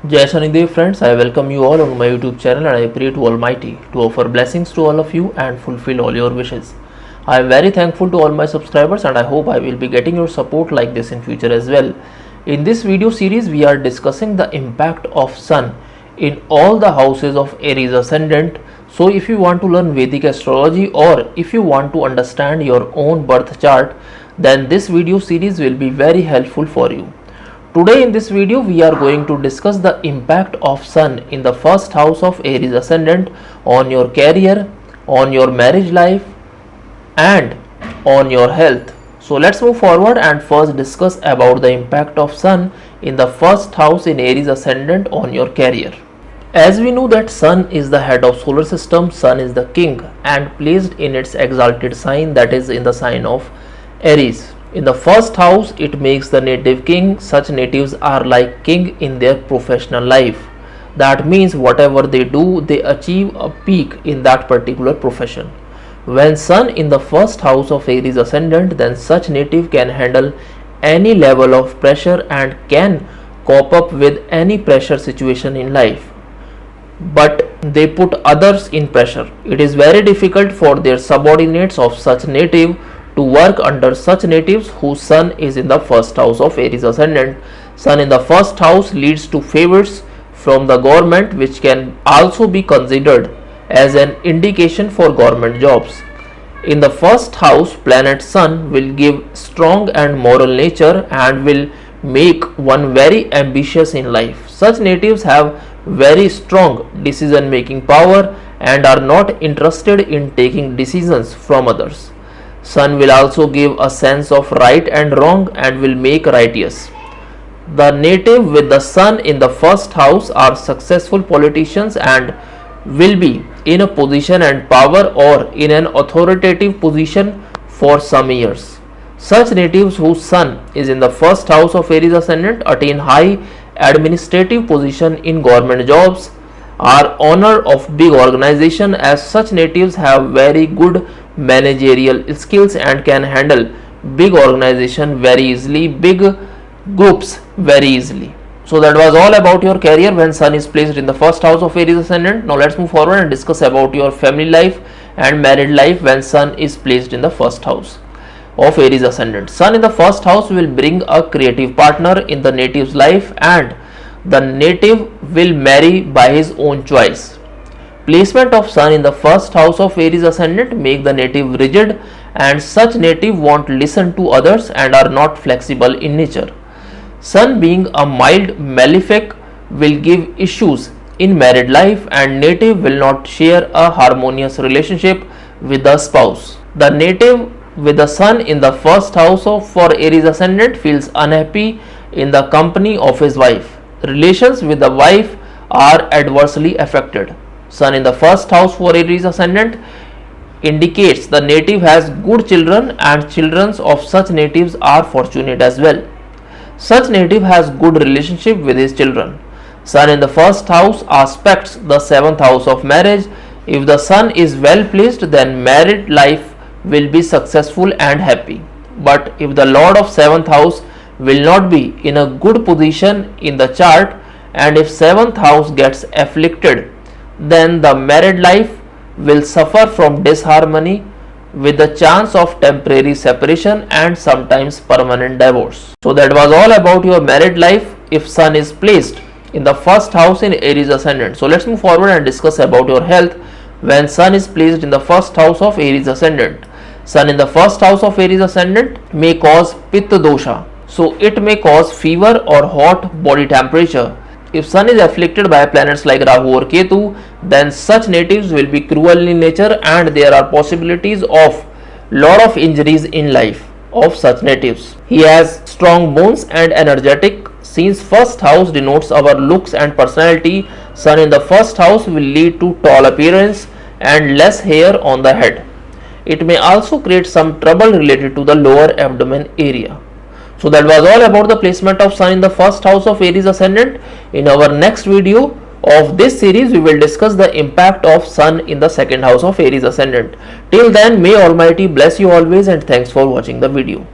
Jai Shanidev friends, I welcome you all on my YouTube channel and I pray to Almighty to offer blessings to all of you and fulfill all your wishes. I am very thankful to all my subscribers and I hope I will be getting your support like this in future as well. In this video series, we are discussing the impact of Sun in all the houses of Aries Ascendant. So if you want to learn Vedic astrology or if you want to understand your own birth chart, then this video series will be very helpful for you. Today in this video we are going to discuss the impact of Sun in the first house of Aries Ascendant on your career, on your marriage life and on your health. So let's move forward and first discuss about the impact of Sun in the first house in Aries Ascendant on your career. As we know that Sun is the head of solar system, Sun is the king and placed in its exalted sign, that is in the sign of Aries. In the first house, it makes the native king. Such natives are like king in their professional life. That means whatever they do, they achieve a peak in that particular profession. When Sun in the first house of Aries Ascendant, then such native can handle any level of pressure and can cope up with any pressure situation in life. But they put others in pressure. It is very difficult for their subordinates of such native to work under such natives whose Sun is in the first house of Aries Ascendant. Sun in the first house leads to favors from the government, which can also be considered as an indication for government jobs. In the first house, planet Sun will give strong and moral nature and will make one very ambitious in life. Such natives have very strong decision making power and are not interested in taking decisions from others. Sun will also give a sense of right and wrong and will make righteous. The native with the Sun in the first house are successful politicians and will be in a position and power or in an authoritative position for some years. Such natives whose Sun is in the first house of Aries Ascendant attain high administrative position in government jobs, are owner of big organization, as such natives have very good managerial skills and can handle big organization very easily, big groups very easily. So that was all about your career when Sun is placed in the first house of Aries Ascendant. Now let's move forward and discuss about your family life and married life when Sun is placed in the first house of Aries Ascendant. Sun in the first house will bring a creative partner in the native's life and the native will marry by his own choice. Placement of Sun in the first house of Aries Ascendant make the native rigid and such native won't listen to others and are not flexible in nature. Sun being a mild malefic will give issues in married life and native will not share a harmonious relationship with the spouse. The native with the Sun in the first house for Aries Ascendant feels unhappy in the company of his wife. Relations with the wife are adversely affected. Sun in the first house for Aries Ascendant indicates the native has good children and children of such natives are fortunate as well. Such native has good relationship with his children. Sun in the first house aspects the seventh house of marriage. If the Sun is well placed, then married life will be successful and happy. But if the Lord of seventh house will not be in a good position in the chart and if seventh house gets afflicted, then the married life will suffer from disharmony with the chance of temporary separation and sometimes permanent divorce. So that was all about your married life if Sun is placed in the first house in Aries Ascendant. So let's move forward and discuss about your health when Sun is placed in the first house of Aries Ascendant. Sun in the first house of Aries Ascendant may cause Pitta dosha. So it may cause fever or hot body temperature. If Sun is afflicted by planets like Rahu or Ketu, then such natives will be cruel in nature and there are possibilities of lot of injuries in life of such natives. He has strong bones and energetic. Since first house denotes our looks and personality, Sun in the first house will lead to tall appearance and less hair on the head. It may also create some trouble related to the lower abdomen area. So that was all about the placement of Sun in the first house of Aries Ascendant. In our next video of this series, we will discuss the impact of Sun in the second house of Aries Ascendant. Till then, may Almighty bless you always and thanks for watching the video.